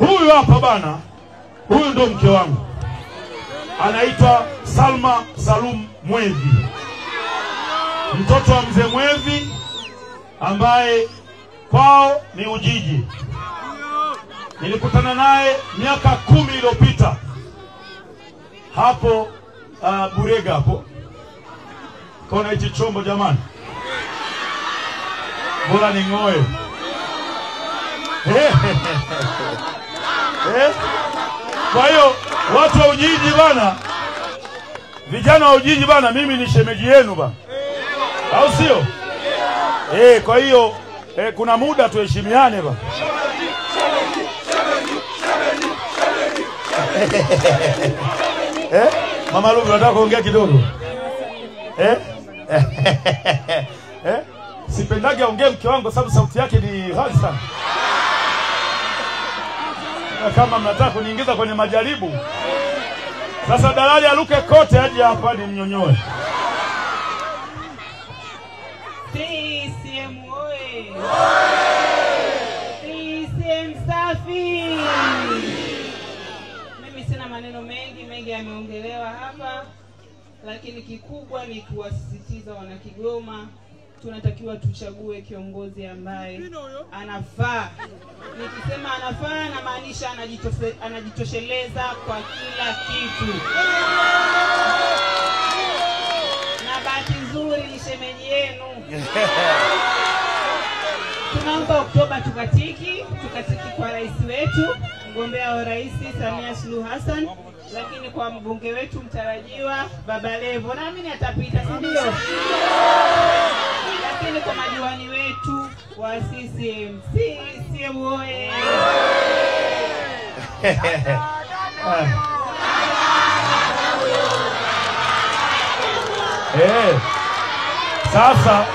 Huyu hapa bana, huyu ndo mke wangu. Anaitwa Salma Salum Mwevi. Mtoto wa mzee Mwevi ambaye kwao ni Ujiji. Nilikutana naye miaka 10 iliyopita. Hapo Burega hapo. Kona hichi chombo jamani. Bora ni ngoe. Kwa hiyo watu wa Ujiji bana, vijana wa Ujiji bana, mimi ni shemeji yenu bana. Au sio? Kwa hiyo kuna muda tuheshimiane bana. Mama Lugu nataka kuongea kidogo. Sipendagi aongee mke wangu sababu sauti yake ni ghali sana. Kama mnataka kuniingiza kwenye majaribu, sasa dalali aluke kote aje hapa ni mnyonyoe. CCM oye! CCM safi! Mimi sina maneno mengi yameongelewa hapa, lakini kikubwa ni kuwasisitiza wana Kigoma, tunatakiwa tuchague kiongozi ambaye anafaa. Nikisema anafaa na maanisha anajitosheleza kwa kila kitu. Na bahati nzuri ni shemeji yenu. Tunaomba Oktoba tukatiki kwa rais wetu, mgombea wa rais Samia Suluhu Hassan, lakini kwa mbunge wetu mtarajiwa Baba Levo, naamini atapita, si ndio? Lakini kwa madiwani wetu wa CCM, CCM oye! Sasa